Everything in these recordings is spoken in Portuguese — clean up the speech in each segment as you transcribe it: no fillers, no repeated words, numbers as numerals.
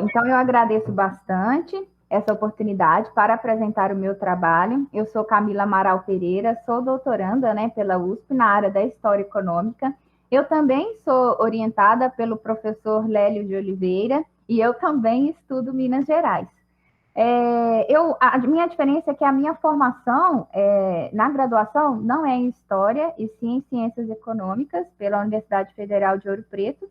Então, eu agradeço bastante essa oportunidade para apresentar o meu trabalho. Eu sou Camila Amaral Pereira, sou doutoranda, né, pela USP na área da História Econômica. Eu também sou orientada pelo professor Lélio de Oliveira e eu também estudo Minas Gerais. A minha diferença é que a minha formação na graduação não é em História, e sim em Ciências Econômicas, pela Universidade Federal de Ouro Preto.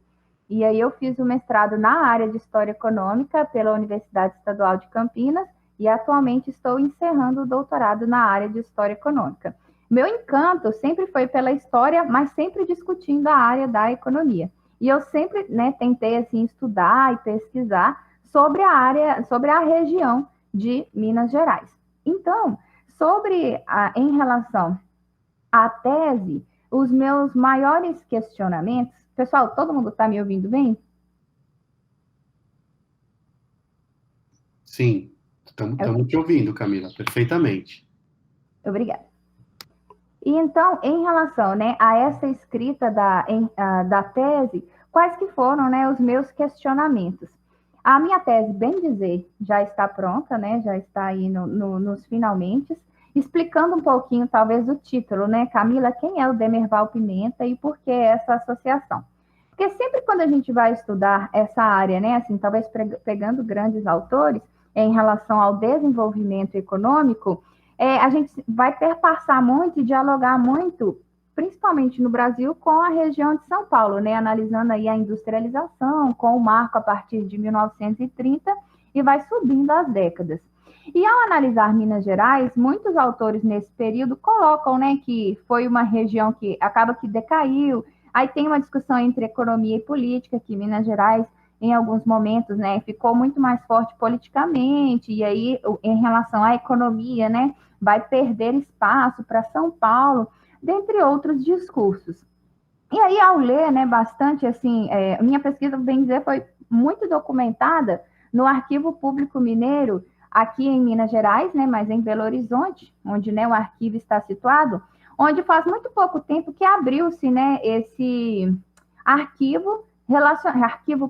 E aí eu fiz o mestrado na área de História Econômica pela Universidade Estadual de Campinas e atualmente estou encerrando o doutorado na área de História Econômica. Meu encanto sempre foi pela história, mas sempre discutindo a área da economia. E eu sempre, né, tentei assim estudar e pesquisar sobre a região de Minas Gerais. Então, em relação à tese, os meus maiores questionamentos. Pessoal, todo mundo está me ouvindo bem? Sim, estamos te ouvindo, Camila, perfeitamente. Obrigada. E então, em relação, né, a essa escrita da tese, quais que foram, né, os meus questionamentos? A minha tese, bem dizer, já está pronta, né, já está aí nos finalmente, explicando um pouquinho, talvez, o título, né, Camila, quem é o Demerval Pimenta e por que essa associação? Porque sempre quando a gente vai estudar essa área, né, assim, talvez pegando grandes autores em relação ao desenvolvimento econômico, a gente vai perpassar muito e dialogar muito, principalmente no Brasil, com a região de São Paulo, né, analisando aí a industrialização, com o marco a partir de 1930 e vai subindo as décadas. E ao analisar Minas Gerais, muitos autores nesse período colocam, né, que foi uma região que acaba que decaiu. Aí tem uma discussão entre economia e política, que Minas Gerais, em alguns momentos, né, ficou muito mais forte politicamente, e aí, em relação à economia, né, vai perder espaço para São Paulo, dentre outros discursos. E aí, ao ler, né, bastante, assim, minha pesquisa, bem dizer, foi muito documentada no Arquivo Público Mineiro, aqui em Minas Gerais, né, mas em Belo Horizonte, onde, né, o arquivo está situado, onde faz muito pouco tempo que abriu-se, né, esse arquivo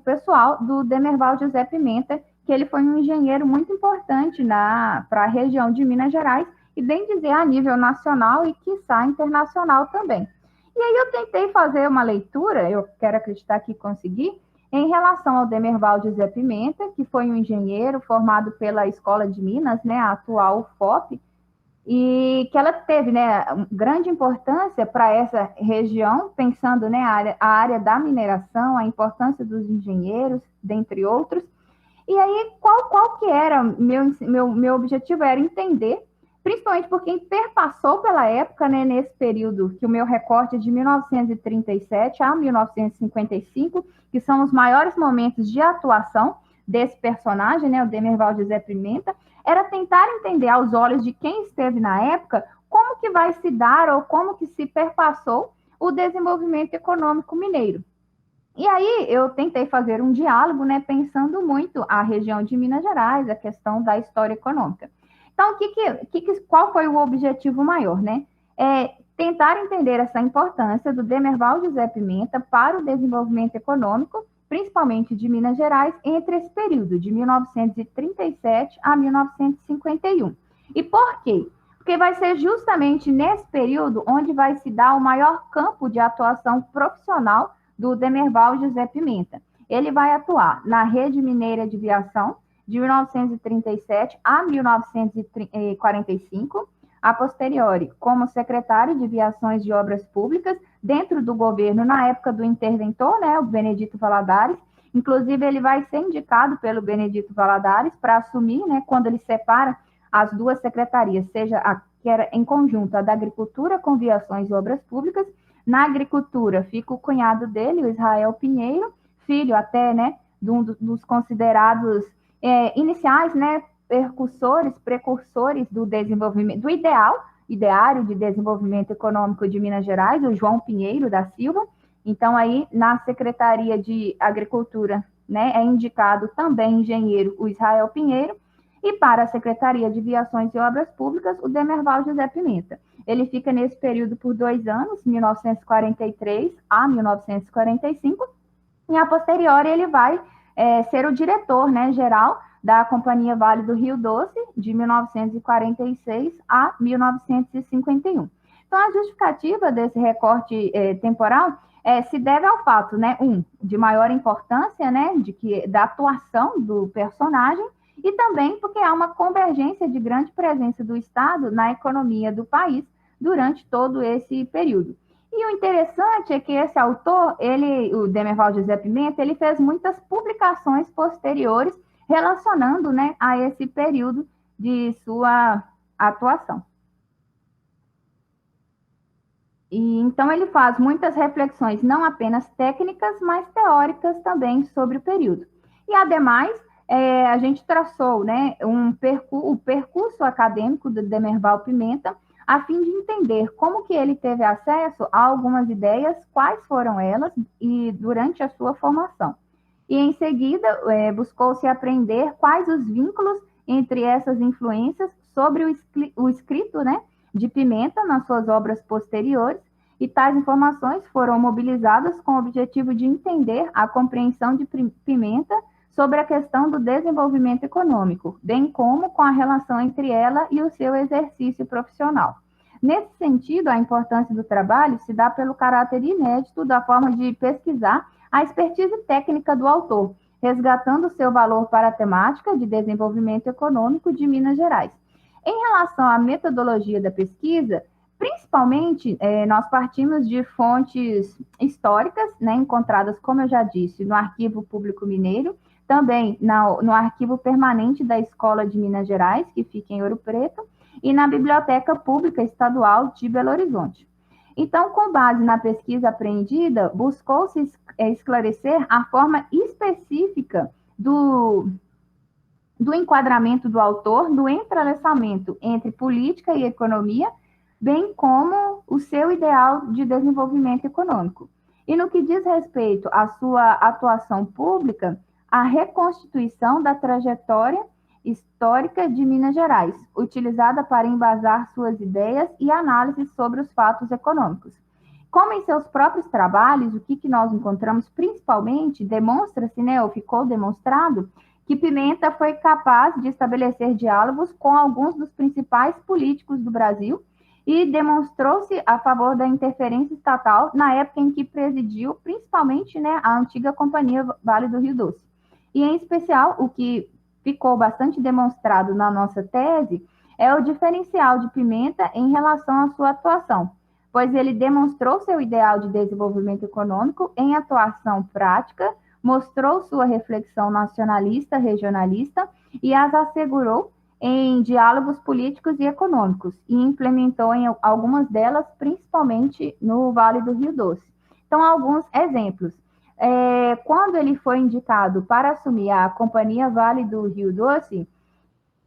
pessoal do Demerval José Pimenta, que ele foi um engenheiro muito importante para a região de Minas Gerais, e bem dizer a nível nacional e, quiçá, internacional também. E aí eu tentei fazer uma leitura, eu quero acreditar que consegui, em relação ao Demerval José Pimenta, que foi um engenheiro formado pela Escola de Minas, né, a atual UFOP, e que ela teve, né, grande importância para essa região, pensando, né, a área da mineração, a importância dos engenheiros, dentre outros. E aí, qual que era meu objetivo? Era entender, principalmente por quem perpassou pela época, né, nesse período, que o meu recorte é de 1937 a 1955, que são os maiores momentos de atuação desse personagem, né, o Demerval José Pimenta, era tentar entender aos olhos de quem esteve na época como que vai se dar ou como que se perpassou o desenvolvimento econômico mineiro. E aí eu tentei fazer um diálogo, né, pensando muito a região de Minas Gerais, a questão da história econômica. Então, qual foi o objetivo maior, né? Tentar entender essa importância do Demerval José Pimenta para o desenvolvimento econômico, principalmente de Minas Gerais, entre esse período de 1937 a 1951. E por quê? Porque vai ser justamente nesse período onde vai se dar o maior campo de atuação profissional do Demerval José Pimenta. Ele vai atuar na Rede Mineira de Viação, de 1937 a 1945, a posteriori, como secretário de Viações de Obras Públicas, dentro do governo, na época do interventor, né, o Benedito Valadares. Inclusive, ele vai ser indicado pelo Benedito Valadares para assumir, né, quando ele separa as duas secretarias, seja a que era em conjunto, a da Agricultura com Viações e Obras Públicas. Na agricultura fica o cunhado dele, o Israel Pinheiro, filho até, né, de um dos considerados iniciais, né, precursores do desenvolvimento, do ideário de desenvolvimento econômico de Minas Gerais, o João Pinheiro da Silva. Então, aí, na Secretaria de Agricultura, né, é indicado também engenheiro o Israel Pinheiro, e para a Secretaria de Viações e Obras Públicas, o Demerval José Pimenta. Ele fica nesse período por 2 anos, 1943 a 1945, e a posteriori ele vai ser o diretor, né, geral da Companhia Vale do Rio Doce, de 1946 a 1951. Então, a justificativa desse recorte temporal se deve ao fato, né, de maior importância, né, da atuação do personagem, e também porque há uma convergência de grande presença do Estado na economia do país durante todo esse período. E o interessante é que esse autor, o Demerval José Pimenta, ele fez muitas publicações posteriores relacionando, né, a esse período de sua atuação. E então ele faz muitas reflexões, não apenas técnicas, mas teóricas também sobre o período. E, ademais, a gente traçou, né, o percurso acadêmico do Demerval Pimenta, a fim de entender como que ele teve acesso a algumas ideias, quais foram elas, e durante a sua formação. E, em seguida, buscou-se aprender quais os vínculos entre essas influências sobre o escrito, né, de Pimenta nas suas obras posteriores, e tais informações foram mobilizadas com o objetivo de entender a compreensão de Pimenta sobre a questão do desenvolvimento econômico, bem como com a relação entre ela e o seu exercício profissional. Nesse sentido, a importância do trabalho se dá pelo caráter inédito da forma de pesquisar a expertise técnica do autor, resgatando seu valor para a temática de desenvolvimento econômico de Minas Gerais. Em relação à metodologia da pesquisa, principalmente, nós partimos de fontes históricas, né, encontradas, como eu já disse, no Arquivo Público Mineiro, também no Arquivo Permanente da Escola de Minas Gerais, que fica em Ouro Preto, e na Biblioteca Pública Estadual de Belo Horizonte. Então, com base na pesquisa apreendida, buscou-se esclarecer a forma específica do enquadramento do autor, do entrelaçamento entre política e economia, bem como o seu ideal de desenvolvimento econômico. E no que diz respeito à sua atuação pública, a reconstituição da trajetória histórica de Minas Gerais, utilizada para embasar suas ideias e análises sobre os fatos econômicos. Como em seus próprios trabalhos, o que nós encontramos principalmente, demonstra-se, né, ou ficou demonstrado, que Pimenta foi capaz de estabelecer diálogos com alguns dos principais políticos do Brasil e demonstrou-se a favor da interferência estatal na época em que presidiu, principalmente, né, a antiga Companhia Vale do Rio Doce. E, em especial, o que ficou bastante demonstrado na nossa tese é o diferencial de Pimenta em relação à sua atuação, pois ele demonstrou seu ideal de desenvolvimento econômico em atuação prática, mostrou sua reflexão nacionalista, regionalista e as assegurou em diálogos políticos e econômicos, e implementou em algumas delas, principalmente no Vale do Rio Doce. Então, alguns exemplos. Quando ele foi indicado para assumir a Companhia Vale do Rio Doce,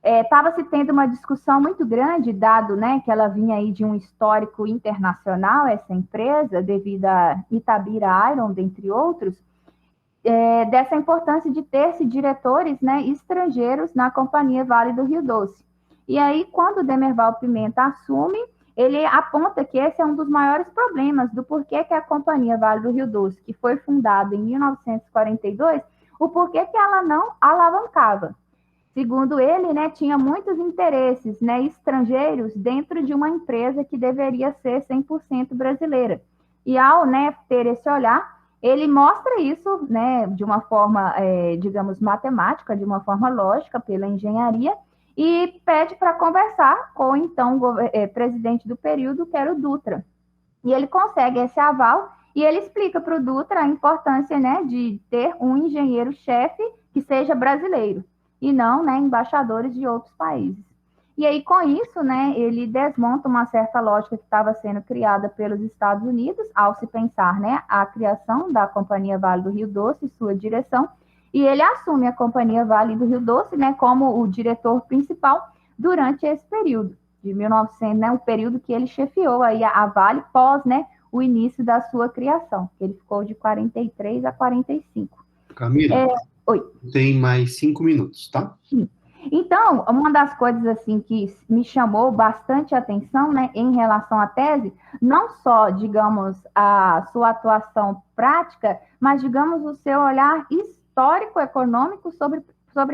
estava se tendo uma discussão muito grande, dado, né, que ela vinha aí de um histórico internacional, essa empresa, devido a Itabira Iron, dentre outros, dessa importância de ter-se diretores, né, estrangeiros na Companhia Vale do Rio Doce. E aí, quando o Demerval Pimenta assume, ele aponta que esse é um dos maiores problemas do porquê que a Companhia Vale do Rio Doce, que foi fundada em 1942, o porquê que ela não alavancava. Segundo ele, né, tinha muitos interesses, né, estrangeiros dentro de uma empresa que deveria ser 100% brasileira. E ao, né, ter esse olhar, ele mostra isso, né, de uma forma, digamos, matemática, de uma forma lógica, pela engenharia, e pede para conversar com, então, o presidente do período, que era o Dutra. E ele consegue esse aval, e ele explica para o Dutra a importância, né, de ter um engenheiro-chefe que seja brasileiro, e não, né, embaixadores de outros países. E aí, com isso, né, ele desmonta uma certa lógica que estava sendo criada pelos Estados Unidos, ao se pensar, né, a criação da Companhia Vale do Rio Doce, sua direção, e ele assume a Companhia Vale do Rio Doce, né, como o diretor principal durante esse período, de 1900, né, o período que ele chefiou aí a Vale pós, né, o início da sua criação, que ele ficou de 43 a 45. Camila, oi. Tem mais 5 minutos, tá? Sim. Então, uma das coisas assim que me chamou bastante atenção, né, em relação à tese, não só, digamos, a sua atuação prática, mas, digamos, o seu olhar histórico-econômico sobre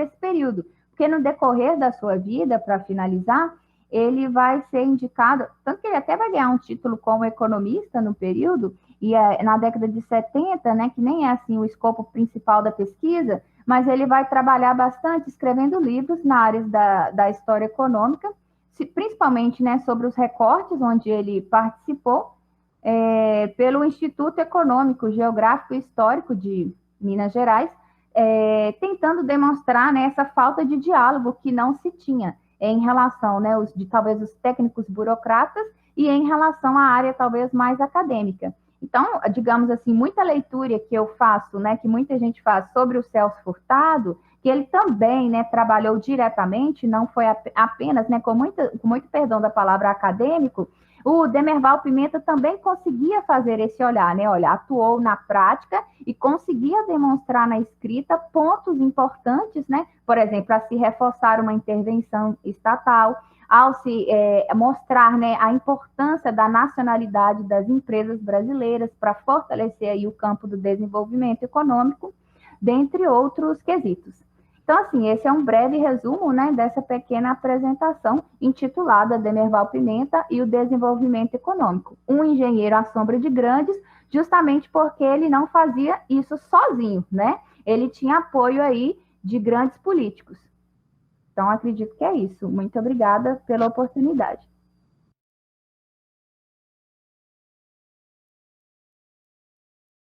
esse período, porque no decorrer da sua vida, para finalizar, ele vai ser indicado, tanto que ele até vai ganhar um título como economista no período, e na década de 70, né, que nem é assim o escopo principal da pesquisa, mas ele vai trabalhar bastante escrevendo livros na área da história econômica, principalmente, né, sobre os recortes onde ele participou, pelo Instituto Econômico, Geográfico e Histórico de Minas Gerais, tentando demonstrar, né, essa falta de diálogo que não se tinha em relação, né, talvez os técnicos burocratas e em relação à área talvez mais acadêmica. Então, digamos assim, muita leitura que eu faço, né, que muita gente faz sobre o Celso Furtado, que ele também, né, trabalhou diretamente, não foi apenas, né, com muito perdão da palavra acadêmico, o Demerval Pimenta também conseguia fazer esse olhar, né? Olha, atuou na prática e conseguia demonstrar na escrita pontos importantes, né? Por exemplo, a se reforçar uma intervenção estatal, ao se mostrar, né, a importância da nacionalidade das empresas brasileiras para fortalecer aí o campo do desenvolvimento econômico, dentre outros quesitos. Então, assim, esse é um breve resumo, né, dessa pequena apresentação intitulada Demerval Pimenta e o Desenvolvimento Econômico. Um engenheiro à sombra de grandes, justamente porque ele não fazia isso sozinho, né? Ele tinha apoio aí de grandes políticos. Então, acredito que é isso. Muito obrigada pela oportunidade.